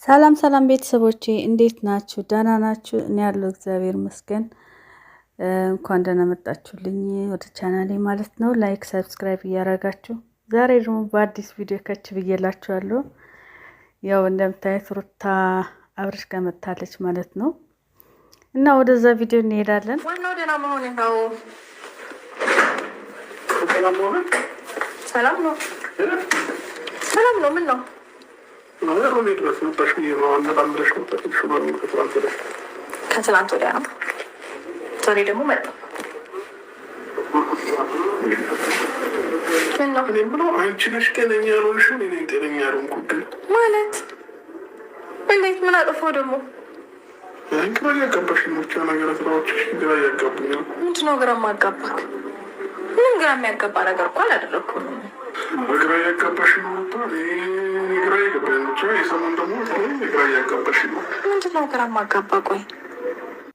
ሰላም ሰላም ቤተሰቦቼ እንዴት ናችሁ? ደህና ናችሁ? እኔ ያለው እግዚአብሔር ይመስገን። እንኳን ደህና መጣችሁልኝ ወደ ቻናሌ ማለት ነው። ላይክ ሰብስክራይብ እያደረጋችሁ ዛሬ ደግሞ በአዲስ ቪዲዮ ከች ብዬላችኋለሁ። ያው እንደምታዩት ሩታ አብርሽ ጋር መጣለች ማለት ነው እና ወደዛ ቪዲዮ እንሄዳለን። ዋናው ደህና መሆን ነው። ሰላም ነው። ምን ነው? ከትላንት ወዲያ ነው። ዛሬ ደግሞ መጣ። ማለት እንዴት? ምን አጠፋው ደግሞ? ምንድን ነው ግራ የማጋባክ? ምንም ግራ የሚያጋባ ነገር እኮ አላደረኩም። ግራ እያጋባሽ ነው። ግራ እየገባኝ ነው። የሰሞን ደግሞ ግራ እያጋባሽ ነው። ምንድን ነው ግራ የማጋባ? ቆይ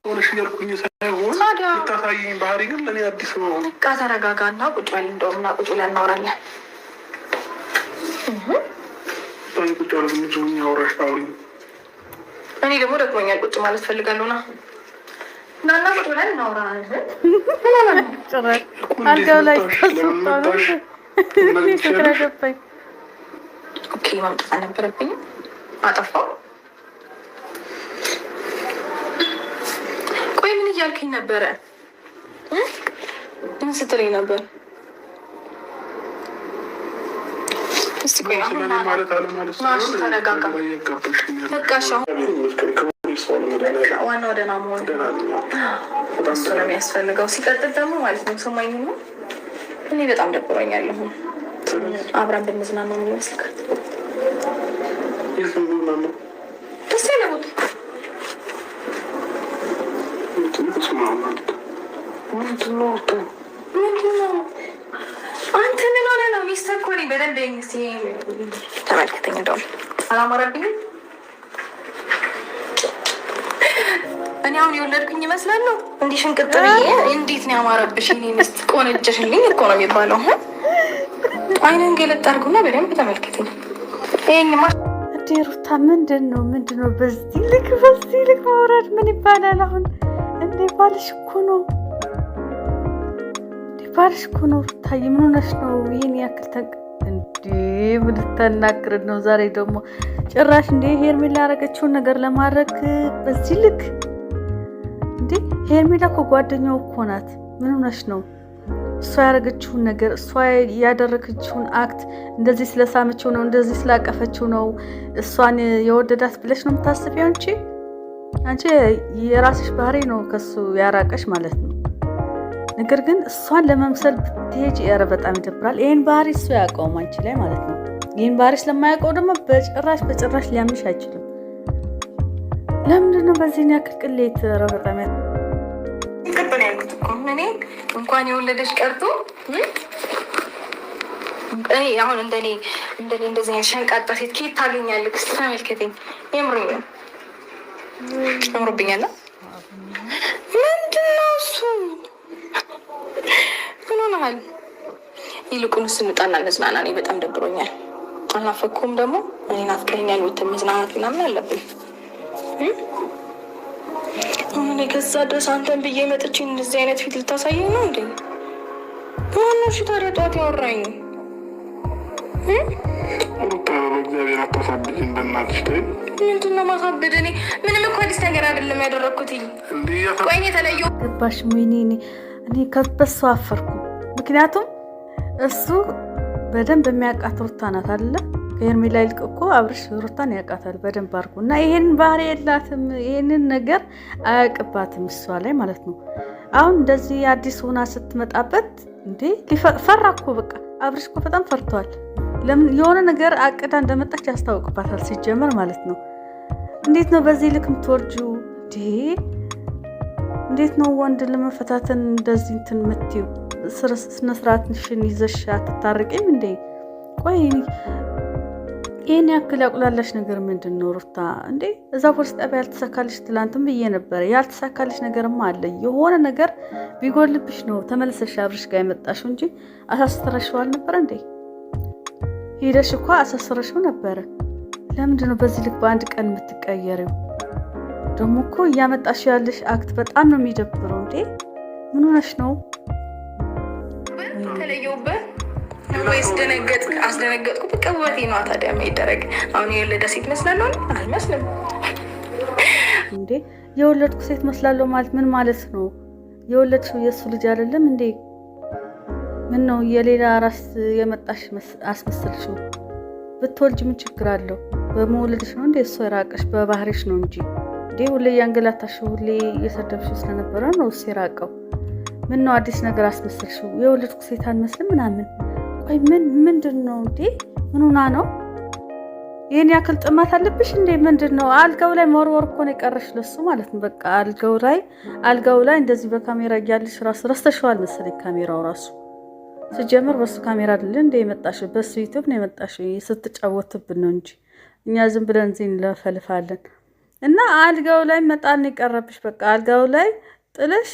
ሆነሽ እያልኩኝ ሳይሆን የምታሳይኝ ባህሪ ግን ለእኔ አዲስ ነው። በቃ ተረጋጋና ቁጭ በል። እንደውም እና ቁጭ ብለን እናወራለን። ቁጭ ያለ ምዞኛ አውራሽ አውሪ። እኔ ደግሞ ደክሞኛል፣ ቁጭ ማለት ፈልጋለሁ። ናና ቁጭ ብለን እናወራለን። አልጋው ላይ ተሰጥቷል። ኦኬ ማምጣት አልነበረብኝም። አጠፋው። ቆይ ምን እያልከኝ ነበረ? ምን ስትለኝ ነበር? እስቲ ቆይ አሁን ማለት ተረጋጋ። በቃ ዋናው ደህና መሆን እሱ ነው የሚያስፈልገው። ሲቀጥል ደግሞ ማለት ነው ሰማኝ ነው። እኔ በጣም ደብሮኛል። አብረን ብንዝናና ነው የሚመስልካል? ደስ ያለ ቦታ ምንድን ነው? አንተ ምን ሆነህ ነው? ሚስትህ እኮ ነኝ። በደንብ ተመልከተኝ። እንደውም አላማረብኝም። እኔ አሁን የወለድኩኝ ይመስላለሁ? እንዲህ ሽንቅጥ ብዬ እንዴት ነው ያማረብሽ? እኔ ሚስት ቆነጀሽልኝ እኮ ነው የሚባለው። አይነን ገለጥ አድርጉና በደንብ ተመልከተኝ። ይሄንማ እንዴ ሩታ ምንድን ነው? በዚህ ልክ ማውራድ ምን ይባላል? አሁን እንዴ ባልሽ እኮ ነው ሩታዬ፣ ምን ሆነሽ ነው ይሄን ያክል እንዴ? ምን ልታናግረን ነው ዛሬ ደግሞ? ጭራሽ እንዴ ሄርሜላ ያደረገችውን ነገር ለማድረግ በዚህ ልክ እንዴ? ሄርሜላ እኮ ጓደኛው እኮ ናት። ምን ሆነሽ ነው? እሷ ያደረገችውን ነገር እሷ ያደረገችውን አክት እንደዚህ ስለሳመችው ነው እንደዚህ ስላቀፈችው ነው እሷን የወደዳት ብለሽ ነው የምታስቢው? አንቺ የራስሽ ባህሪ ነው ከሱ ያራቀሽ ማለት ነው። ነገር ግን እሷን ለመምሰል ብትሄጂ ኧረ በጣም ይደብራል። ይሄን ባህሪ እሱ ያውቀውም አንቺ ላይ ማለት ነው። ይሄን ባህሪ ስለማያውቀው ደግሞ በጭራሽ ሊያምንሽ አይችልም። ለምንድን ነው በዚህ ያክል ቅሌት? ኧረ በጣም ይቀበል ያልኩት እኮ እኔ እንኳን የወለደች ቀርቶ እኔ አሁን እንደኔ እንደዚህ አይነት ሸንቃጣ ሴት ከየት ታገኛለህ? እስኪ ተመልከተኝ። ያምሩብኛል። ምንድን ነው እሱ? ምን ሆነሃል? ይልቁንስ እንውጣና እንዝናና። እኔ በጣም ደብሮኛል። አልናፈኩም ደግሞ እኔ ናፍቀኸኛል። ወተን መዝናናት ምናምን አለብኝ። አሁን ከዛ ድረስ አንተን ብዬ መጥቼ እንደዚህ አይነት ፊት ልታሳየኝ ነው እንዴ? ማነው እሺ ታዲያ ጠዋት ያወራኝ? እግዚአብሔር አታሳብጅ እንደናትሽ። ምንድን ነው ማሳብድ? እኔ ምንም እኮ አዲስ ነገር አይደለም ያደረግኩት። ቆይ የተለየው ገባሽ? እኔ ከበሱ አፈርኩ። ምክንያቱም እሱ በደንብ የሚያውቃት ሩታ ናት አይደለ? ከሄርሜላ ይልቅ እኮ አብርሽ ሩታን ያውቃታል በደንብ አድርጎ እና ይሄን ባህሪ የላትም። ይሄንን ነገር አያውቅባትም እሷ ላይ ማለት ነው። አሁን እንደዚህ አዲስ ሆና ስትመጣበት እንዴ ፈራ እኮ በቃ አብርሽ እኮ በጣም ፈርቷል። ለምን የሆነ ነገር አቅዳ እንደመጣች ያስታውቅባታል ሲጀመር ማለት ነው። እንዴት ነው በዚህ ልክ የምትወርጂው? እንዴት ነው ወንድ ለመፈታተን እንደዚህ እንትን የምትይው? ስነ ስርዓትሽን ይዘሽ አትታርቂም እንዴ? ቆይ ይህን ያክል ያቁላላሽ ነገር ምንድን ነው ሩታ? እንዴ እዛ ፖሊስ ጣቢያ ያልተሳካልሽ ትላንትም ብዬ ነበረ። ያልተሳካልሽ ነገርማ አለ። የሆነ ነገር ቢጎልብሽ ነው ተመልሰሽ አብርሽ ጋር የመጣሽው እንጂ አሳስረሽው አልነበረ እንዴ? ሄደሽ እኮ አሳስረሽው ነበረ። ለምንድን ነው በዚህ ልክ በአንድ ቀን የምትቀየሪው? ደግሞ እኮ እያመጣሽ ያለሽ አክት በጣም ነው የሚደብረው። እንዴ ምን ሆነሽ ነው? ተለየውበት ወይስ አስደነገጥኩ? በቃ ውበቴ ነዋ። ታዲያ የሚደረግ አሁን የወለደ ሴት መስላለሁ? አልመስልም። እንዴ የወለድኩ ሴት መስላለሁ ማለት ምን ማለት ነው? የወለድሽው የእሱ ልጅ አይደለም እንዴ? ምን ነው የሌላ ራስ የመጣሽ አስመሰልሽው? ብትወልጅ ምን ችግር አለው? በመወለድሽ ነው እንዴ እሱ የራቀሽ? በባህሪሽ ነው እንጂ እንዴ ሁሌ ያንገላታሽው ሁሌ እየሰደብሽው ስለነበረ ነው እሱ የራቀው። ምን ነው አዲስ ነገር አስመሰልሽው? የወለድኩ ሴት አልመስልም ምናምን። ቆይ ምንድን ነው እንዴ? ምን ሆና ነው? ይህን ያክል ጥማት አለብሽ እንዴ? ምንድን ነው? አልጋው ላይ መወርወር እኮ ነው የቀረሽ ለሱ ማለት ነው። በቃ አልጋው ላይ እንደዚህ በካሜራ እያለሽ ራሱ ረስተሽዋል መሰለኝ። ካሜራው ራሱ ስጀምር በሱ ካሜራ አይደል እንደ የመጣሽው? በሱ ዩቲዩብ ነው የመጣሽው። ስትጫወትብን ነው እንጂ እኛ ዝም ብለን እዚህ እንለፈልፋለን። እና አልጋው ላይ መጣል ነው የቀረብሽ። በቃ አልጋው ላይ ጥለሽ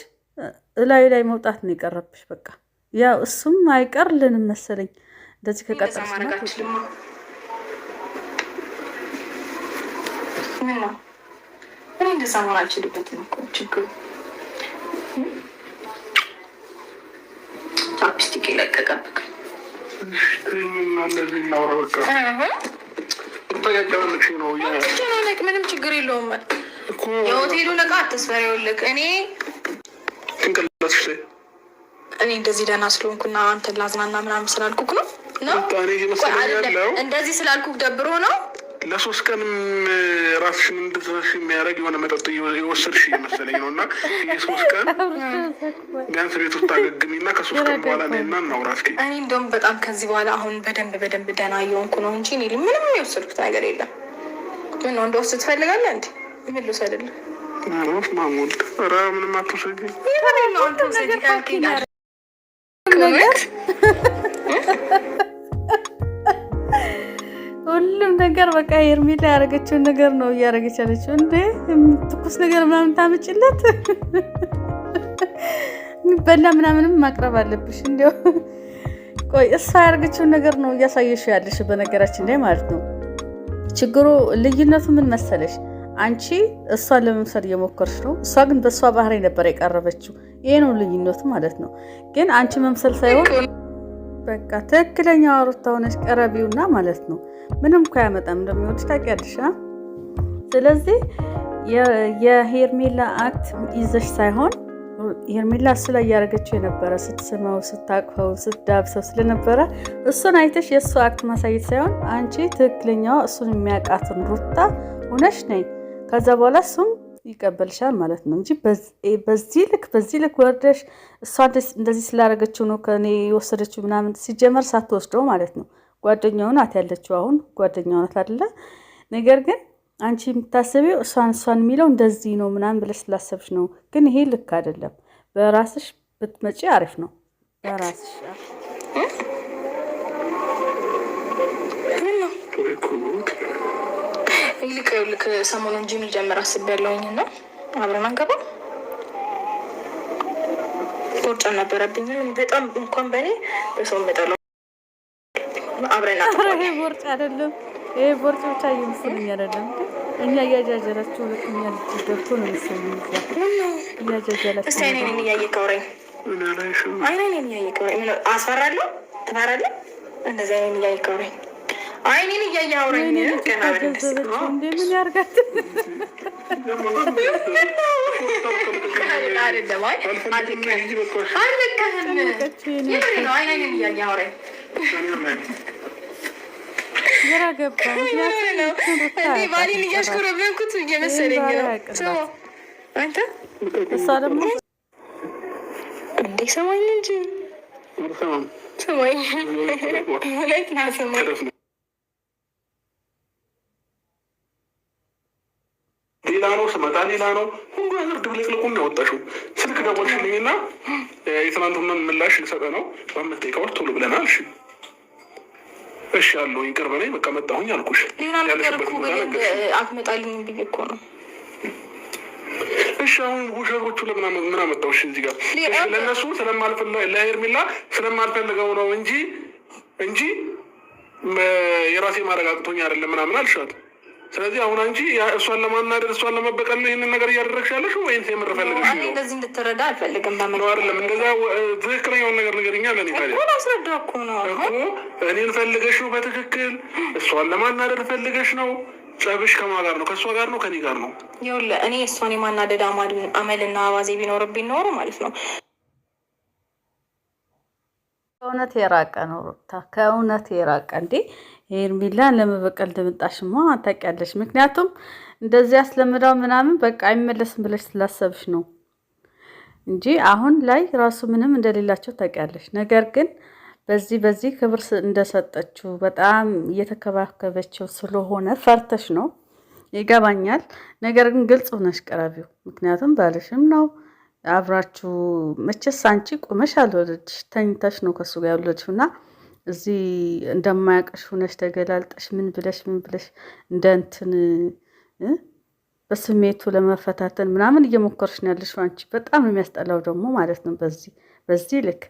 እላዩ ላይ መውጣት ነው የቀረብሽ። በቃ ያው እሱም አይቀርልንም መሰለኝ እንደዚህ ከቀጠልሽ ነው። እኔ እንደዛ መሆን አልችልበትም እኮ ችግሩ። ቻፕስቲክ ይለቀቀብክ እንደዚህ እናውራ በቃ ምንም ችግር የለውም። የሆቴሉን ዕቃ አትስበሪውልክ። እኔ እንደዚህ ደህና ስለሆንኩና አንተን ላዝናና ምናምን ስላልኩክ ነው። እንደዚህ ስላልኩክ ደብሮ ነው። ለሶስት ቀንም ራስሽን እንድትረሽ የሚያደርግ የሆነ መጠጥ የወሰድሽ መሰለኝ ነው። እና ይህ 3 ቀን ቢያንስ ቤት ውስጥ አገግሚና ከ3 ቀን በኋላ ነና እናውራ እስኪ። እኔ እንደውም በጣም ከዚህ በኋላ አሁን በደንብ ደህና እየሆንኩ ነው እንጂ እኔ ምንም የወሰድኩት ነገር የለም። ምን ነው እንደወስድ ትፈልጋለህ እንዴ? ምን ልውሰድልህ? ማሙል ኧረ ምንም አትወስጂ። ሁሉም ነገር በቃ ሄርሜላ ያደረገችውን ነገር ነው እያደረገች ያለችው። እንዴ ትኩስ ነገር ምናምን ታመጭለት የሚበላ ምናምንም ማቅረብ አለብሽ። እንዲያው ቆይ እሷ ያደረገችውን ነገር ነው እያሳየሽው ያለሽ በነገራችን ላይ ማለት ነው። ችግሩ ልዩነቱ ምን መሰለሽ? አንቺ እሷን ለመምሰል እየሞከርሽ ነው፣ እሷ ግን በእሷ ባህሪ ነበር የቀረበችው። ይሄ ነው ልዩነቱ ማለት ነው። ግን አንቺ መምሰል ሳይሆን በቃ ትክክለኛዋ ሩታ ሆነሽ ቀረቢውና ማለት ነው። ምንም እኮ ያመጣም እንደሚወድ ታውቂያለሽ። ስለዚህ የሄርሜላ አክት ይዘሽ ሳይሆን ሄርሜላ እሱ ላይ እያደረገችው የነበረ ስትስመው፣ ስታቅፈው፣ ስትዳብሰው ስለነበረ እሱን አይተሽ የእሱ አክት ማሳየት ሳይሆን አንቺ ትክክለኛዋ እሱን የሚያውቃትን ሩታ ሆነሽ ነይ። ከዛ በኋላ እሱም ይቀበልሻል ማለት ነው እንጂ በዚህ ልክ ወርደሽ እሷ እንደዚህ ስላደረገችው ነው ከኔ የወሰደችው ምናምን ሲጀመር ሳትወስደው ማለት ነው። ጓደኛው ናት ያለችው፣ አሁን ጓደኛው ናት አይደለ? ነገር ግን አንቺ የምታስቢው እሷን የሚለው እንደዚህ ነው ምናምን ብለሽ ስላሰብሽ ነው። ግን ይሄ ልክ አይደለም። በራስሽ ብትመጪ አሪፍ ነው። በራስሽ ልክ ሰሞኑን ጂም ልጀምር አስቤያለሁኝ እና አብረን አንገባ። ቦርጫ ነበረብኝ በጣም እንኳን በእኔ በሰው መጠለው አብረን ይሄ ቦርጫ አይደለም። ይሄ ቦርጫ ብቻ እየመሰለኝ አይደለም። እኛ እያጃጀላችሁ ሁለተኛ ልጅ ገብቶ ነው መሰለኝ እያጃጀላችሁ። እስቲ አይኔን እያየህ አውራኝ። አይኔን እያየህ አውራኝ። አስፈራለሁ? ትፈራለህ? እንደዚህ አይኔን እያየህ አውራኝ። አይኔን እያየህ አውራኝ። ገና በደንብ ምን ያርጋት? ግራ ገባ። ባሌን እያሽኮረመንኩት እየመሰለኝ ነው። አንተ እሷ ደግሞ እንዴ ሰማኝ እንጂ ሰማኝ ማለት ና ሰማኝ። ሌላ ነው ስመጣ ሌላ ነው ሁሉ ነገር ድብልቅልቁም ያወጣሽው። ስልክ ደወልሽልኝና የትናንቱን ምላሽ ልሰጠ ነው በ5 ደቂቃዎች ቶሎ ብለናል። እሺ አለሁኝ ቅርብ ነኝ በቃ መጣሁኝ አልኩሽ። ሌላ ነገር እኮ አትመጣልኝ ብዬ እኮ ነው። እሺ አሁን ውሸቶቹ ምን አመጣሁሽ እዚህ ጋር? ለእነሱ ለሄርሜላ ስለማልፈልገው ነው እንጂ የራሴ ማረጋግጦኝ አይደለም ምናምን አልሻት። ስለዚህ አሁን አንቺ እሷን ለማናደድ እሷን ለመበቀል ይህንን ነገር እያደረግሽ ያለሽ ወይም የምር ፈልገሽ ነው? እንደዚህ እንድትረዳ አልፈልግም። አይደለም እንደዛ ትክክለኛውን ነገር ንገሪኛ። ለኔ ታዲያ አስረዳ እኮ ነው እኔን ፈልገሽ ነው በትክክል እሷን ለማናደድ ፈልገሽ ነው? ጸብሽ ከማን ጋር ነው? ከእሷ ጋር ነው ከኔ ጋር ነው? ይኸውልህ እኔ እሷን የማናደድ አመልና አባዜ ቢኖርብኝ ኖሮ ማለት ነው ከእውነት የራቀ ነው ሩታ፣ ከእውነት የራቀ እንዴ። ሄርሜላን ለመበቀል እንደመጣሽማ ታውቂያለሽ። ምክንያቱም እንደዚህ አስለምዳው ምናምን በቃ አይመለስም ብለሽ ስላሰብሽ ነው እንጂ አሁን ላይ ራሱ ምንም እንደሌላቸው ታውቂያለሽ። ነገር ግን በዚህ ክብር እንደሰጠችው በጣም እየተከባከበችው ስለሆነ ፈርተሽ ነው ይገባኛል። ነገር ግን ግልጽ ሆነሽ ቀረቢው። ምክንያቱም ባልሽም ነው አብራችሁ መቼስ አንቺ ቁመሽ አልወለድሽ ተኝተሽ ነው ከሱ ጋር ያወለድሽው እና እዚህ እንደማያውቅሽ ሆነሽ ተገላልጠሽ ምን ብለሽ እንደ እንትን በስሜቱ ለመፈታተን ምናምን እየሞከርሽ ነው ያለሽው አንቺ። በጣም ነው የሚያስጠላው ደግሞ ማለት ነው በዚህ ልክ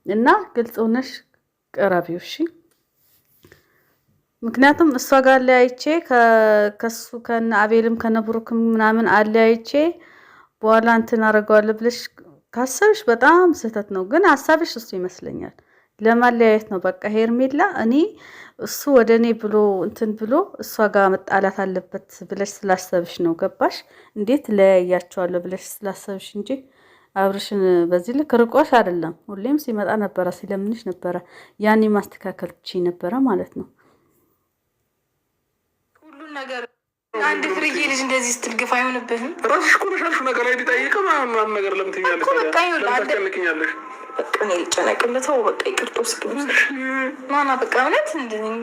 እና ግልጽ ሆነሽ ቀራቢው እሺ። ምክንያቱም እሷ ጋር አለያይቼ ከሱ ከነ አቤልም ከነ ብሩክም ምናምን አለያይቼ በኋላ እንትን አደርገዋለሁ ብለሽ ካሰብሽ በጣም ስህተት ነው። ግን ሀሳብሽ እሱ ይመስለኛል ለማለያየት ነው። በቃ ሄርሜላ እኔ እሱ ወደ እኔ ብሎ እንትን ብሎ እሷ ጋር መጣላት አለበት ብለሽ ስላሰብሽ ነው። ገባሽ? እንዴት ለያያቸዋለሁ ብለሽ ስላሰብሽ እንጂ አብርሽን በዚህ ልክ ርቆሽ አይደለም። ሁሌም ሲመጣ ነበረ፣ ሲለምንሽ ነበረ። ያኔ ማስተካከል ትችይ ነበረ ማለት ነው ሁሉን ነገር። አንድ ፍርዬ ልጅ እንደዚህ ስትልግፍ አይሆንብህም? ራስሽ እኮ ነሽ አልሽው ነገር ላይ ቢጠይቅ ምናምን ነገር ለምን ትይኛለሽ? በቃ ታስጨንቅኛለሽ። በቃ እኔ ልጨነቅለት ተው በቃ ይቅርቶ ስክምስ ማማ በቃ እውነት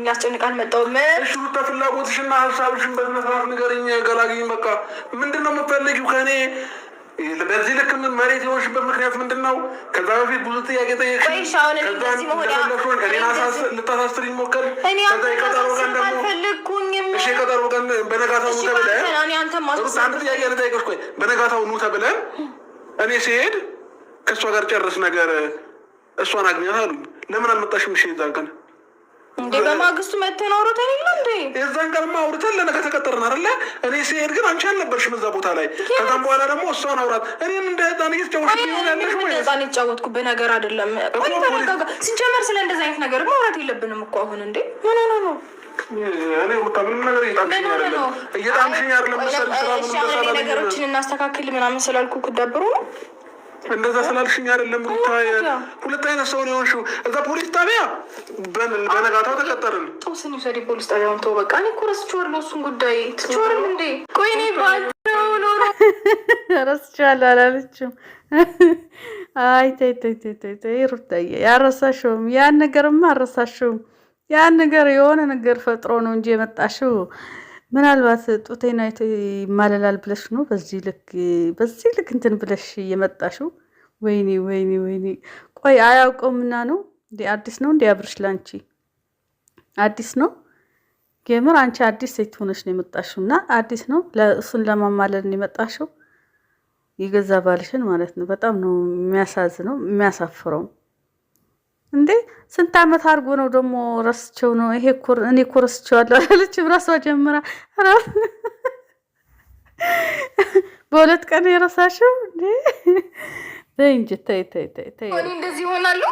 ያስጨንቅ አልመጣሁም። እሺ ሩታ ፍላጎትሽና ሀሳብሽን በስነ ስርዓት ንገሪኝ፣ ገላግኝ። በቃ ምንድን ነው የምትፈልጊው ከእኔ? በዚህ ልክ መሬት የሆንሽበት ምክንያት ምንድን ነው? ከዛ በፊት ብዙ ጥያቄ ጠየቅሽ። ልታሳስሪኝ ሞከር። ከዛ የቀጠሮ ቀን ደግሞ እሺ የቀጠሮ ቀን በነጋታው ኑ ተብለን አንድ ጥያቄ ልጠይቅሽ። ቆይ በነጋታው ኑ ተብለን እኔ ሲሄድ ከእሷ ጋር ጨርስ ነገር እሷን አግኛት አሉኝ። ለምን አልመጣሽም? እሺ የዛን ቀን እንዴ በማግስቱ መተን አውርተን የለ እንዴ? የዛን ቀንማ አውርተን ለነገ ተቀጠርን አይደለ? እኔ ሲሄድ ግን አንቺ አልነበርሽም እዛ ቦታ ላይ። ከዛም በኋላ ደግሞ እሷን አውራት። እኔን እንደ ህፃን እየተጫወትሽ ሆን ያለሽ ወይ? ህፃን የተጫወትኩበት ነገር አይደለም። ሲጀመር ስለ እንደዚህ አይነት ነገር ማውራት የለብንም እኮ አሁን። እንዴ ምን ሆነ ነው? እኔ ሩታ ምንም ነገር እየጣምሽኝ አይደለም። ነገሮችን እናስተካክል ምናምን ስላልኩ ክዳብሩ ነው እንደዛ ስላልሽኝ አይደለም ሩታ። ሁለት አይነት ሰው ነው የሆንሽው። እዛ ፖሊስ ጣቢያ በነጋታው ተቀጠርን። ጦስን ይውሰድ ፖሊስ ጣቢያውን ተው በቃ። እኔ እኮ ረስቼዋለሁ እሱን ጉዳይ። ትቼዋለሁ እንዴ? ቆይ እኔ ባልተው ኖሮ ረስቼዋለሁ አላለችም። አይ ተይ ሩታዬ፣ ያረሳሽውም ያን ነገርማ አረሳሽውም። ያን ነገር የሆነ ነገር ፈጥሮ ነው እንጂ የመጣሽው ምናልባት ጡቴን አይቶ ይማለላል ብለሽ ነው በዚህ ልክ እንትን ብለሽ የመጣሽው። ወይኔ ቆይ አያውቀውምና ነው እንዴ? አዲስ ነው እንዴ አብርሽ? ላንቺ አዲስ ነው የምር? አንቺ አዲስ ሴት ሆነሽ ነው የመጣሽው እና አዲስ ነው እሱን ለማማለል ነው የመጣሽው። የገዛ ባልሽን ማለት ነው። በጣም ነው የሚያሳዝነው የሚያሳፍረው። እንዴ ስንት ዓመት አድርጎ ነው ደግሞ ረስቸው ነው ይሄ እኔ እኮ ረስቸዋለሁ አለችም ራሷ ጀምራ። በሁለት ቀን የረሳሽው እንዴ? ተይ እንጂ ተይ። እኔ እንደዚህ ሆናለሁ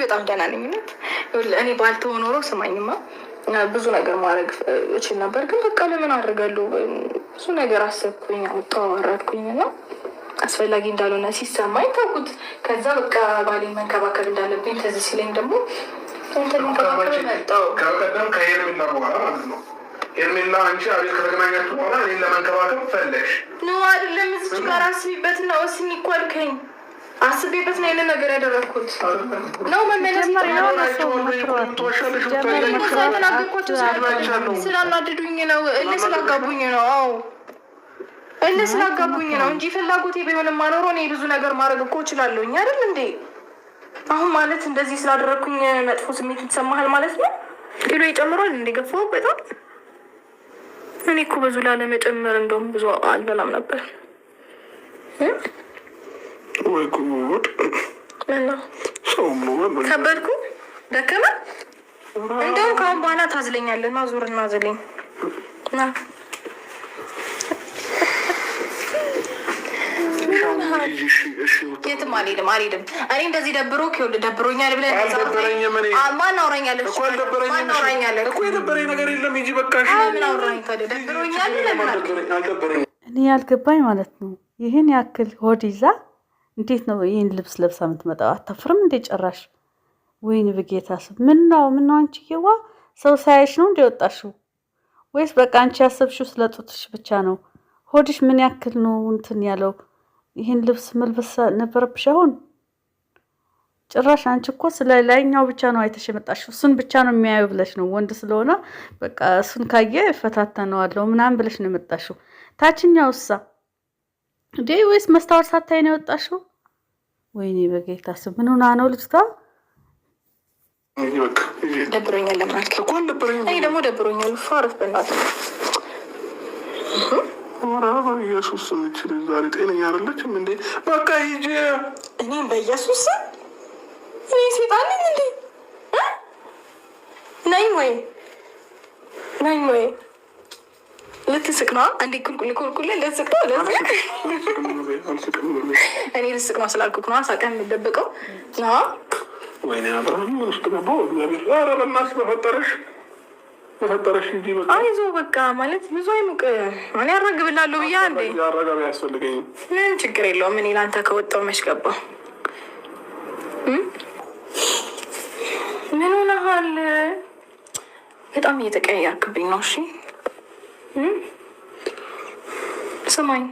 በጣም ደህና ነኝ። እኔ ባልተው ኖሮ ስማኝማ ብዙ ነገር ማድረግ እችል ነበር። ግን በቃ ለምን አድርጋለሁ? ብዙ ነገር አሰብኩኝ፣ አወጣሁ፣ አወረድኩኝ እና አስፈላጊ እንዳልሆነ ሲሰማኝ ተውኩት። ከዛ በቃ ባሌን መንከባከብ እንዳለብኝ ትዝ ሲለኝ ደግሞ መንከባከብ መጣሁ። ከቀደም ከሄርሜላ በኋላ ማለት ነው። ሄርሜላ አንቺ አቤል ከተገናኛችሁ በኋላ እኔን ለመንከባከብ ፈለግሽ ነው አይደለም? እዚች ጋር አስቢበትና ወስኝ እኮ አልከኝ። አስቤበት ነው ይሄንን ነገር ያደረግኩት ነው መመለስ ስላናድዱኝ ነው ስላጋቡኝ ነው። አዎ ስላጋቡኝ ነው እንጂ ፍላጎቴ ቢሆንም ማኖሮ እኔ ብዙ ነገር ማድረግ እኮ እችላለሁኝ አይደል እንዴ? አሁን ማለት እንደዚህ ስላደረግኩኝ መጥፎ ስሜት ይሰማሃል ማለት ነው? ኪሎ ይጨምሯል እንዴ? ገፋው በጣም እኔ እኮ ብዙ ላለመጨመር እንደውም ብዙ አልበላም ነበር። ወይ ጉድ! ከበድኩ ደከመ እንደውም ከአሁን በኋላ ታዝለኛለህ። ና ዞር እና ዝለኝ ና የትም አልሄድም። እኔ እንደዚህ ደብሮ ደብሮኛል ብለህ ማን አውራኛለህ? የደበረኝ ነገር የለም። ሂጂ በቃ። ምን አውራኝ ታዲያ? ደብሮኛል እኔ ያልገባኝ ማለት ነው ይህን ያክል ሆድ ይዛ እንዴት ነው ይህን ልብስ ለብሳ የምትመጣው? አታፍርም እንዴ ጭራሽ? ወይኔ በጌታ ስም ምነው አንቺዬዋ ሰው ሳያይሽ ነው እንዲወጣሽው? ወይስ በቃ አንቺ ያሰብሽው ስለጡትሽ ብቻ ነው? ሆድሽ ምን ያክል ነው እንትን ያለው? ይህን ልብስ መልበስ ነበረብሽ። አሁን ጭራሽ አንቺ እኮ ስለ ላይኛው ብቻ ነው አይተሽ የመጣሽው። እሱን ብቻ ነው የሚያዩ ብለሽ ነው፣ ወንድ ስለሆነ በቃ እሱን ካየ እፈታተነዋለሁ ምናምን ብለሽ ነው የመጣሽው። ታችኛው እሳ እንዴ? ወይስ መስታወት ሳታይ ነው የወጣሽው? ወይኔ በጌታ ስም ምን ሆና ነው ልጅቷ? ደብሮኛል ለማለት እኮ አልደብሮኛል። እኔ ደግሞ ደብሮኛል። ፋርፍ በእናትህ ኢየሱስ ምችል ዛሬ ጤነኛ አይደለችም እንዴ? በቃ ሂጂ። እኔም በኢየሱስ እኔ ሴጣን ነኝ እንዴ? ነኝ ወይ ልትስቅ ነው እንዴ? ኩልኩል ልትስቅ ነው? እኔ ልስቅ ነው ስላልኩት ነው ሳቀህ የምትደብቀው ነው? ወይኔ አብርሃም ውስጥ ገባሁ። እግዚአብሔር ኧረ በእናትሽ በፈጠረሽ እንጂ በቃ አይዞህ በቃ ማለት ብዙ አይሙቅ። እኔ አረግብላለሁ ብዬ አንዴ አረጋቢ ያስፈልገኝ ምን ችግር የለውም። እኔ ለአንተ ከወጣሁ መች ገባሁ። ምን ሆነሃል? በጣም እየተቀያየርክብኝ ነው። እሺ ስማኝ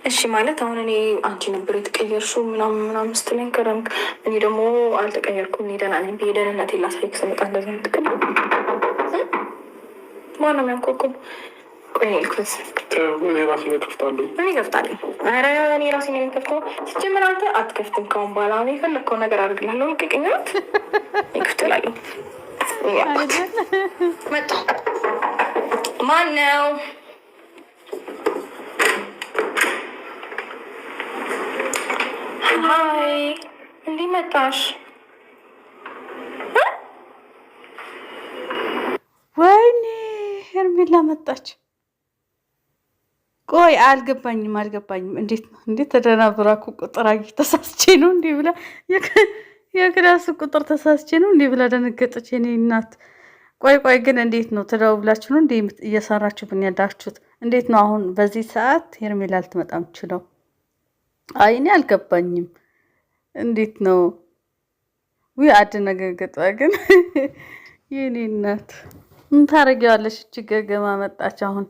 እሺ ማለት አሁን እኔ አንቺ ነበር የተቀየርሽው ምናምን ስትለኝ ከረምክ። እኔ ደግሞ አልተቀየርኩም። እኔ ደህና ነኝ። የደህንነቴን ላሳይክ ስመጣ እንደዚህ ምትቀል ማነው የሚያንኳኳው? ቆይ ልክፈት። እኔ ራሴ ከፍታለሁ። እኔ ከፍታለሁ። ኧረ እኔ ራሴ ነው የምከፍተው። ሲጀምር አንተ አትከፍትም። ከአሁን በኋላ እኔ የፈለግከውን ነገር አድርግልሃለሁ። ልቀቀኛት። ይክፍትላለሁ። መጣ። ማን ነው? ሀይ እንዲህ መጣሽ? ወይኔ ሄርሜላ መጣች። ቆይ አልገባኝም። እንዴት ተደናብራ እኮ ቁጥር ተሳስቼ ነው እንዲህ ብላ የክላስ ቁጥር ተሳስቼ ነው እንዲህ ብላ ደነገጠች። የኔ እናት ቆይ ግን እንዴት ነው ተደውላችሁ ነው እንዴ እየሰራችሁብን ያላችሁት? እንዴት ነው አሁን በዚህ ሰዓት ሄርሜላ ልትመጣ የምትችለው? አይ እኔ አልገባኝም። እንዴት ነው አደነገገጧ ግን የኔ እናት ምን ታረጊዋለሽ? እቺ ገገማ መጣች። አሁን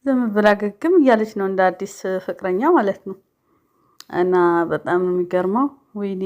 ዝም ብላ ገግም እያለች ነው እንደ አዲስ ፍቅረኛ ማለት ነው። እና በጣም የሚገርመው ወይኔ